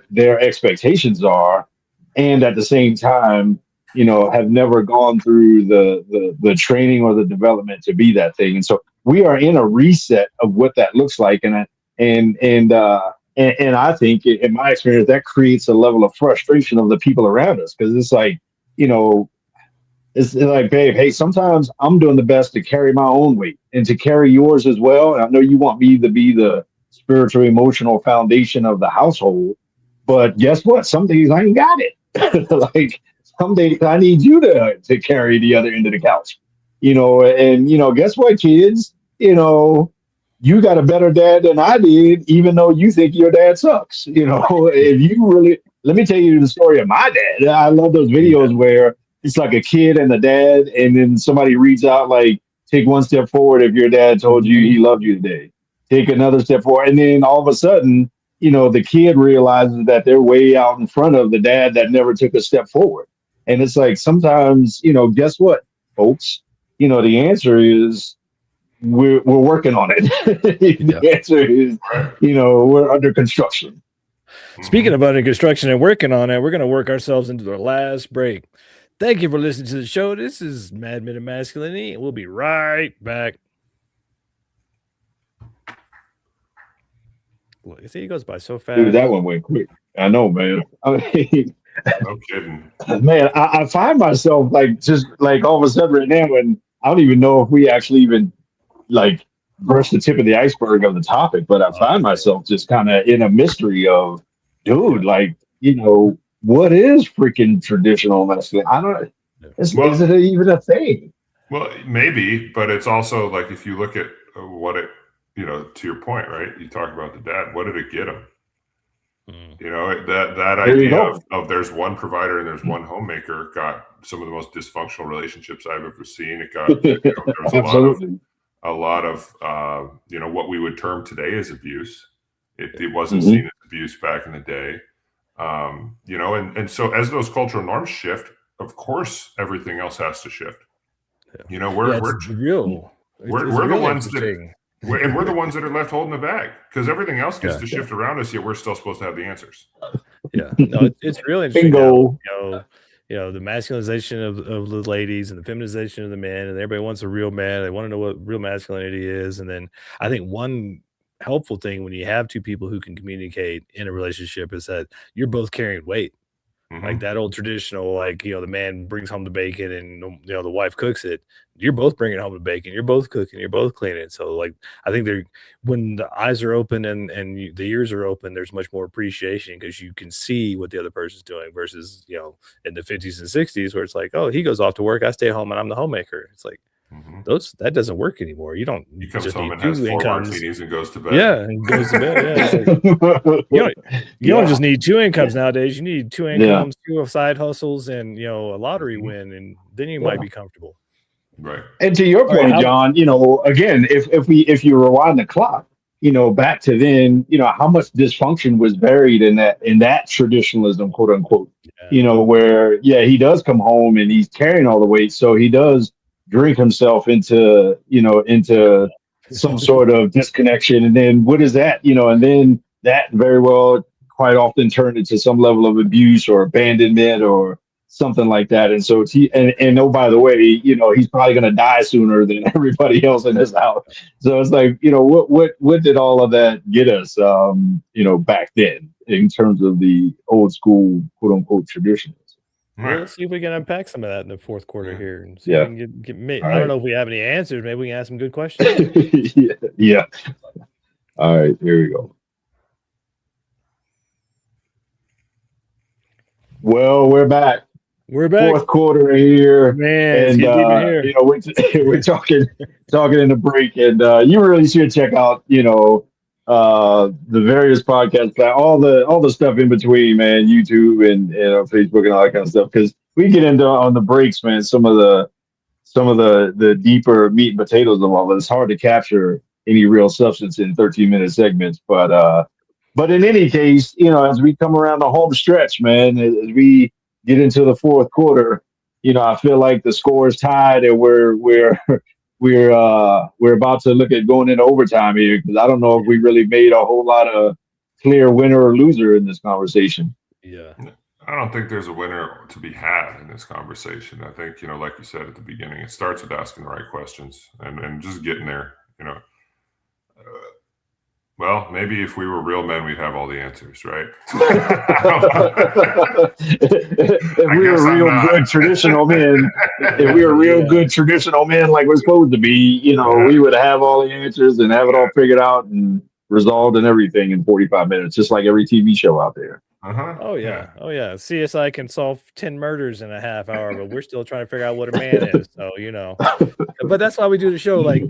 their expectations are, and at the same time, have never gone through the training or the development to be that thing. And so we are in a reset of what that looks like, and I think, in my experience, that creates a level of frustration of the people around us, because it's like, it's like, babe, hey, sometimes I'm doing the best to carry my own weight and to carry yours as well. And I know you want me to be the spiritual, emotional foundation of the household, but guess what? Some days I ain't got it. Like, some days I need you to carry the other end of the couch, and guess what, kids? You got a better dad than I did, even though you think your dad sucks. If you really, let me tell you the story of my dad. I love those videos where it's like a kid and the dad, and then somebody reads out like, take one step forward if your dad told you he loved you today. Take another step forward. And then all of a sudden, the kid realizes that they're way out in front of the dad that never took a step forward. And it's like, sometimes, guess what, folks? The answer is we're working on it. The answer is, we're under construction. Speaking of under construction and working on it, we're going to work ourselves into the last break. Thank you for listening to the show. This is Mad Men of Masculinity, and we'll be right back. Look, see, it goes by so fast. Dude, that one went quick. I know, man. I mean, no kidding. Man, I find myself just all of a sudden right now, and I don't even know if we actually even brushed the tip of the iceberg of the topic, but I find myself just kind of in a mystery of, dude, what is freaking traditional masculinity? I don't. Is it even a thing? Well, maybe, but it's also like, if you look at what it, to your point, right? You talk about the dad. What did it get him? That idea of there's one provider and there's one homemaker got some of the most dysfunctional relationships I've ever seen. It got there was a lot of what we would term today as abuse. It wasn't seen as abuse back in the day. And so as those cultural norms shift, of course, everything else has to shift. We're the ones that, and we're the ones that are left holding the bag, because everything else gets to shift around us, yet we're still supposed to have the answers. Yeah, no, it's really interesting. The masculinization of the ladies and the feminization of the men, and everybody wants a real man. They want to know what real masculinity is. And then I think one helpful thing when you have two people who can communicate in a relationship is that you're both carrying weight. Like that old traditional, the man brings home the bacon and the wife cooks it. You're both bringing home the bacon. You're both cooking. You're both cleaning. So I think when the eyes are open and the ears are open, there's much more appreciation, because you can see what the other person's doing, versus in the 50s and 60s where it's like, oh, he goes off to work, I stay home, and I'm the homemaker. It's like, that doesn't work anymore. You don't. He comes home and has 4 martinis and goes to bed. Yeah, and goes to bed. Yeah, you don't just need 2 incomes nowadays. You need 2 incomes, 2 side hustles, and a lottery win, and then you might be comfortable. Right. And to your point, John, again, if you rewind the clock, back to then, how much dysfunction was buried in that traditionalism, quote unquote. Where he does come home and he's carrying all the weight, so he does drink himself into some sort of disconnection. And then what is that? And then that very well quite often turned into some level of abuse or abandonment or something like that. And so oh, by the way, he's probably going to die sooner than everybody else in his house. So it's like, what did all of that get us, back then in terms of the old school, quote unquote, traditions? Well, let's see if we can unpack some of that in the fourth quarter here, and see if we can get I don't know if we have any answers. Maybe we can ask some good questions. Yeah. All right, here we go. Well, we're back. We're back. Fourth quarter here, man. And here. we're talking in the break, and you really should check out the various podcasts, all the stuff in between, man, YouTube and Facebook and all that kind of stuff, because we get into on the breaks, man, some of the deeper meat and potatoes of all of it. It's hard to capture any real substance in 13-minute segments, but in any case, as we come around the home stretch, man, as we get into the fourth quarter, I feel like the score is tied and we're about to look at going into overtime here, because I don't know if we really made a whole lot of clear winner or loser in this conversation. Yeah. I don't think there's a winner to be had in this conversation. I think, like you said at the beginning, it starts with asking the right questions and just getting there, well, maybe if we were real men, we'd have all the answers, right? If we were real good traditional men, like we're supposed to be, we would have all the answers and have it all figured out and resolved and everything in 45 minutes, just like every TV show out there. Oh yeah. CSI can solve 10 murders in a half hour, but we're still trying to figure out what a man is. So, but that's why we do the show. Like,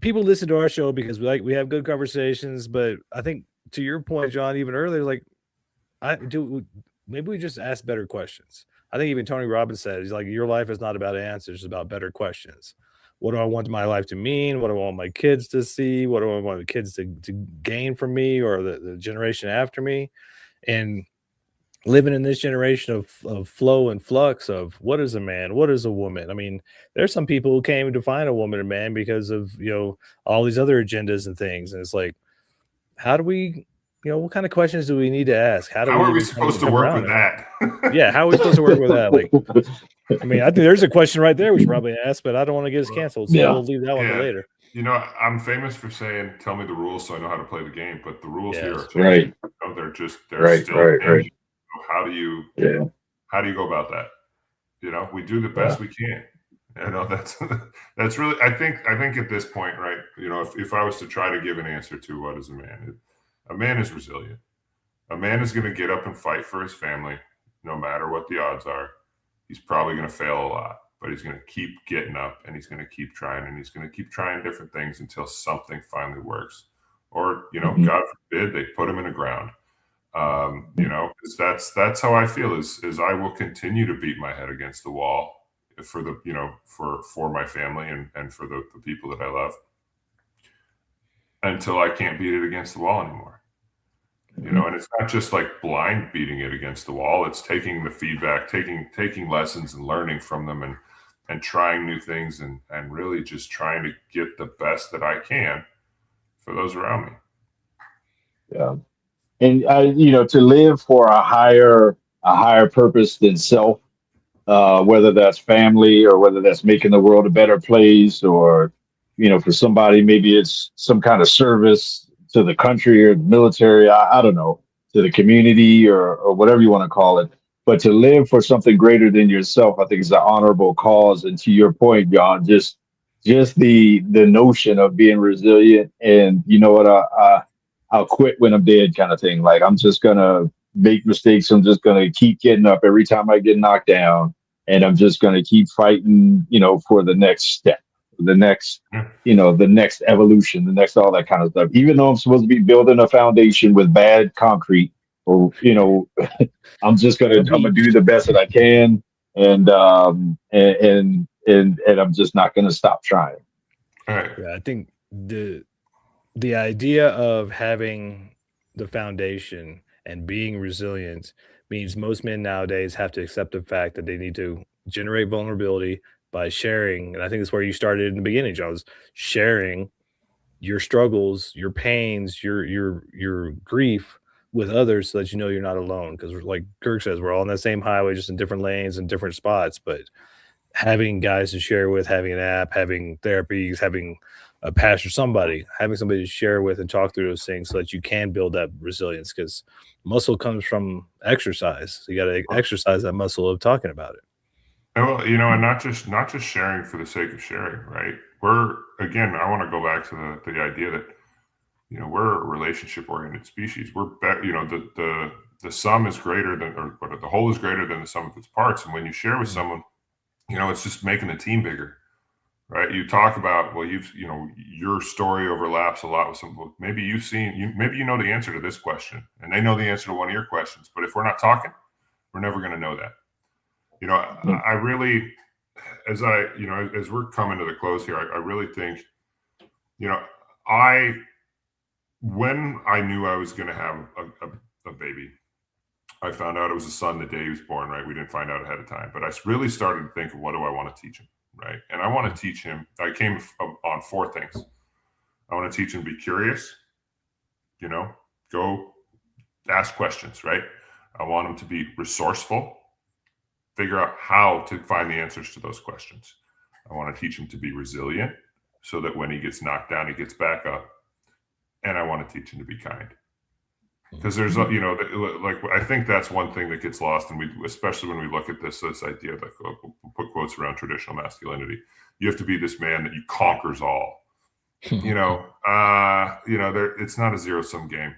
people listen to our show because we have good conversations, but I think to your point, John, even earlier, like maybe we just ask better questions. I think even Tony Robbins said, he's like, your life is not about answers, it's about better questions. What do I want my life to mean? What do I want my kids to see? What do I want the kids to gain from me, or the generation after me? And living in this generation of flow and flux of what is a man, what is a woman. I mean, there's some people who can't even define a woman and man because of all these other agendas and things. And it's like, how do we, what kind of questions do we need to ask? How are we supposed to work with that? Yeah, how are we supposed to work with that? Like, I mean, I think there's a question right there we should probably ask, but I don't want to get us canceled, so we'll leave that one for later. I'm famous for saying, "Tell me the rules so I know how to play the game." But the rules here are right. They're still right. How do you go about that? We do the best we can. That's really, I think at this point, right? If I was to try to give an answer to what is a man is resilient. A man is going to get up and fight for his family, no matter what the odds are. He's probably going to fail a lot, but he's going to keep getting up and he's going to keep trying, and he's going to keep trying different things until something finally works. Or, God forbid, they put him in the ground. Because that's how I feel is I will continue to beat my head against the wall for the, for my family and for the people that I love until I can't beat it against the wall anymore. And it's not just like blind beating it against the wall. It's taking the feedback, taking lessons and learning from them and trying new things and really just trying to get the best that I can for those around me. Yeah. And to live for a higher purpose than self, whether that's family or whether that's making the world a better place, or for somebody maybe it's some kind of service to the country or the military, I don't know, to the community or whatever you want to call it. But to live for something greater than yourself, I think is an honorable cause. And to your point, John, just the notion of being resilient and I'll quit when I'm dead kind of thing. Like, I'm just going to make mistakes. I'm just going to keep getting up every time I get knocked down. And I'm just going to keep fighting, for the next step, the next, the next evolution, the next, all that kind of stuff. Even though I'm supposed to be building a foundation with bad concrete, or, I'm just going to do the best that I can. And I'm just not going to stop trying. All right. Yeah, I think the idea of having the foundation and being resilient means most men nowadays have to accept the fact that they need to generate vulnerability by sharing. And I think that's where you started in the beginning, John, was sharing your struggles, your pains, your grief with others so that you're not alone. Because like Kirk says, we're all on that same highway, just in different lanes and different spots. But having guys to share with, having an app, having therapies, having a pastor, having somebody to share with and talk through those things so that you can build that resilience, because muscle comes from exercise. So you got to exercise that muscle of talking about it. Well, and not just sharing for the sake of sharing, right? I want to go back to the idea that, we're a relationship oriented species. We're the sum is greater than, or the whole is greater than the sum of its parts. And when you share with someone, it's just making the team bigger. Right. You talk about, well, your story overlaps a lot with some, maybe maybe you know the answer to this question and they know the answer to one of your questions. But if we're not talking, we're never going to know that. I really, as we're coming to the close here, I really think, when I knew I was going to have a baby, I found out it was a son the day he was born, right? We didn't find out ahead of time, but I really started to think of what do I want to teach him, right? And I want to teach him, I came on 4 things. I want to teach him to be curious, go ask questions, right? I want him to be resourceful, figure out how to find the answers to those questions. I want to teach him to be resilient so that when he gets knocked down, he gets back up. And I want to teach him to be kind. Because there's, like, I think that's one thing that gets lost. And especially when we look at this idea of, like, we'll put quotes around traditional masculinity. You have to be this man that you conquers all. It's not a zero-sum game.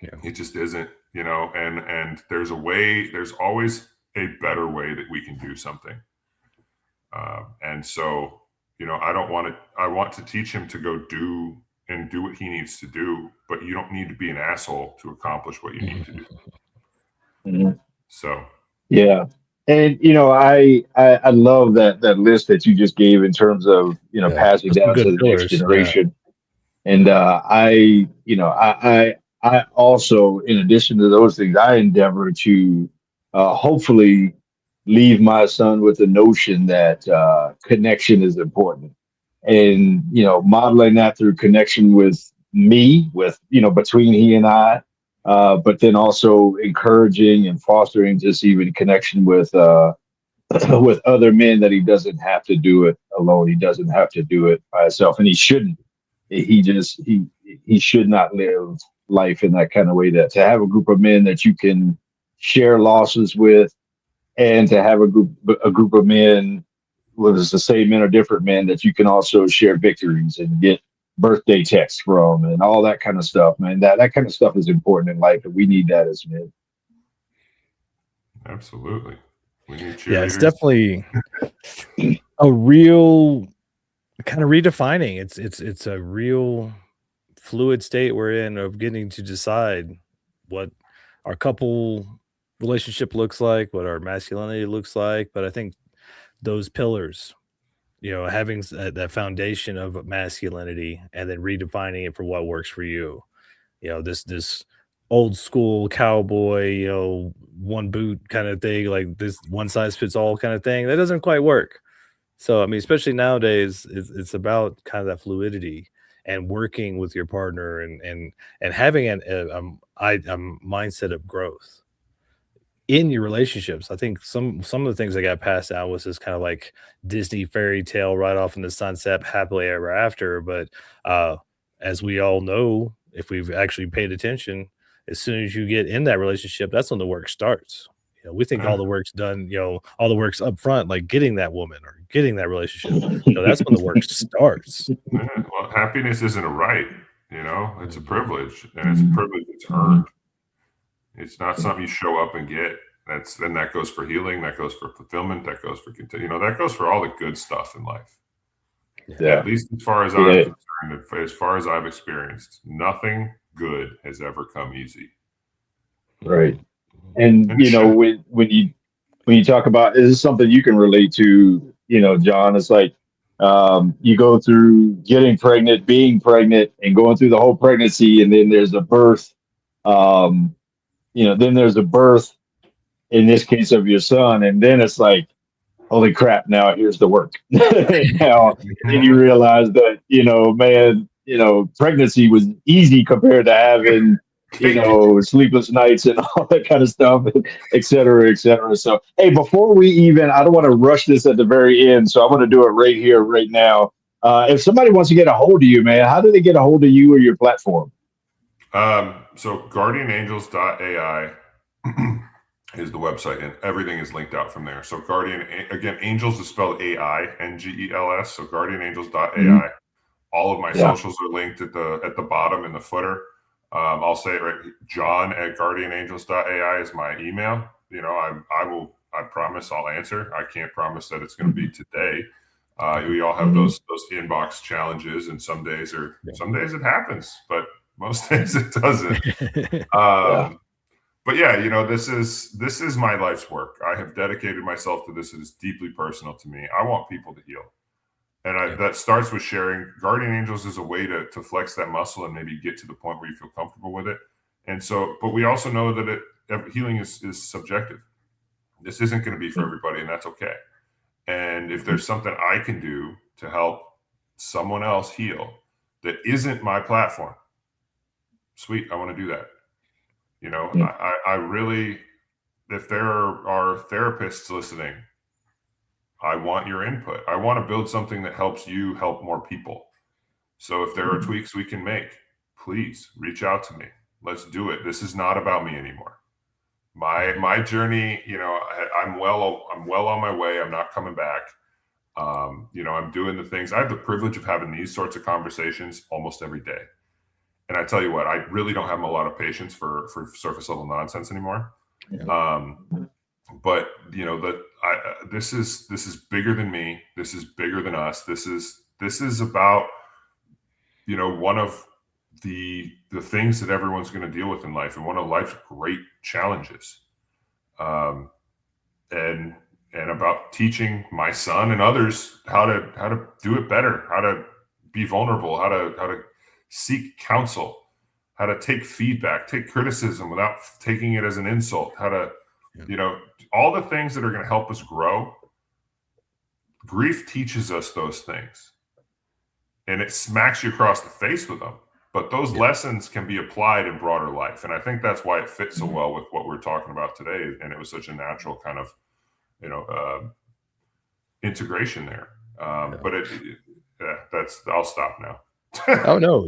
Yeah. It just isn't, and there's always a better way that we can do something. And so, I want to teach him to go do what he needs to do, but you don't need to be an asshole to accomplish what you need to do. Mm-hmm. So, yeah. And, I love that list that you just gave in terms of, passing down to the next generation. Yeah. And, I also, in addition to those things, I endeavor to hopefully leave my son with the notion that connection is important. And, modeling that through connection with me, between he and I, but then also encouraging and fostering just even connection with with other men, that he doesn't have to do it alone. He doesn't have to do it by himself, and he shouldn't. He should not live life in that kind of way. That to have a group of men that you can share losses with, and to have a group of men, whether it's the same men or different men, that you can also share victories and get birthday texts from and all that kind of stuff, man. That kind of stuff is important in life, and we need that as men. Absolutely. We need cheerleaders. Yeah, it's definitely a real kind of redefining. It's a real fluid state we're in of getting to decide what our couple relationship looks like, what our masculinity looks like. But I think those pillars, having that foundation of masculinity and then redefining it for what works for you. This old school cowboy, one boot kind of thing, like this one size fits all kind of thing, that doesn't quite work. So, I mean, especially nowadays, it's about kind of that fluidity and working with your partner and having a mindset of growth in your relationships. I think some of the things that got passed down was this kind of like Disney fairy tale right off in the sunset, happily ever after. But as we all know, if we've actually paid attention, as soon as you get in that relationship, that's when the work starts. We think all the work's done, all the work's up front, like getting that woman or getting that relationship. That's when the work starts. Well, happiness isn't a right, it's a privilege, and it's a privilege that's earned. It's not something you show up and get. That goes for healing, that goes for fulfillment, that goes for that goes for all the good stuff in life. Yeah. At least as far as I'm concerned, as far as I've experienced, nothing good has ever come easy. Right. And when you talk about, is this something you can relate to, John? It's like you go through getting pregnant, being pregnant, and going through the whole pregnancy, and then there's a birth. Then there's a birth, in this case of your son, and then it's like, holy crap, now here's the work. Now, then you realize that, pregnancy was easy compared to having, sleepless nights and all that kind of stuff, et cetera, et cetera. So, hey, before I don't want to rush this at the very end, so I want to do it right here, right now. If somebody wants to get a hold of you, man, how do they get a hold of you or your platform? So guardianangels.ai is the website, and everything is linked out from there. So Angels is spelled AINGELS. So guardianangels.ai. Mm-hmm. All of my socials are linked at the bottom in the footer. I'll say it right. John at guardianangels.ai is my email. I promise I'll answer. I can't promise that it's going to be today. We all have those inbox challenges, and some days it happens, but most days it doesn't. But this is my life's work. I have dedicated myself to this. It is deeply personal to me. I want people to heal. And that starts with sharing. Guardian Angels is a way to flex that muscle and maybe get to the point where you feel comfortable with it. And so, but we also know that healing is subjective. This isn't going to be for everybody, and that's okay. And if there's something I can do to help someone else heal that isn't my platform, sweet, I want to do that. You know, I really, if there are therapists listening, I want your input. I want to build something that helps you help more people. So if there are tweaks we can make, please reach out to me. Let's do it. This is not about me anymore. My journey, you know, I'm well on my way. I'm not coming back. You know, I'm doing the things. I have the privilege of having these sorts of conversations almost every day. And I tell you what, I really don't have a lot of patience for surface level nonsense anymore. Yeah. But you know, this is bigger than me. This is bigger than us. This is about, you know, one of the things that everyone's going to deal with in life, and one of life's great challenges. And about teaching my son and others how to do it better, how to be vulnerable, how to seek counsel, how to take feedback, take criticism without taking it as an insult, how to, you know, all the things that are going to help us grow. Grief teaches us those things, and it smacks you across the face with them. But those lessons can be applied in broader life. And I think that's why it fits so well with what we're talking about today. And it was such a natural kind of, you know, integration there. But I'll stop now. Oh no,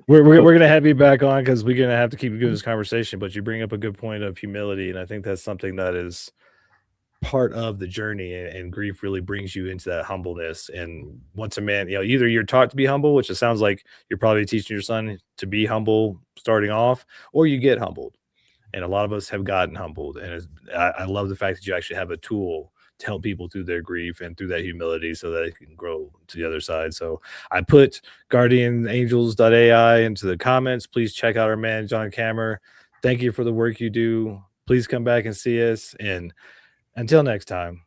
we're gonna have you back on because we're gonna have to keep doing this conversation. But you bring up a good point of humility, and I think that's something that is part of the journey. And grief really brings you into that humbleness. And once a man, you know, either you're taught to be humble, which it sounds like you're probably teaching your son to be humble starting off, or you get humbled. And a lot of us have gotten humbled. And I love the fact that you actually have a tool to help people through their grief and through that humility so that they can grow to the other side. So I put guardianangels.ai into the comments. Please check out our man, John Kammer. Thank you for the work you do. Please come back and see us. And until next time,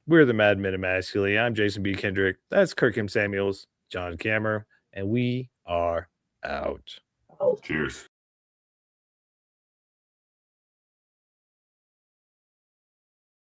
we're the Mad Men of Masculinity. I'm Jason B. Kendrick. That's Kirk M. Samuels, John Kammer, and we are out. Cheers.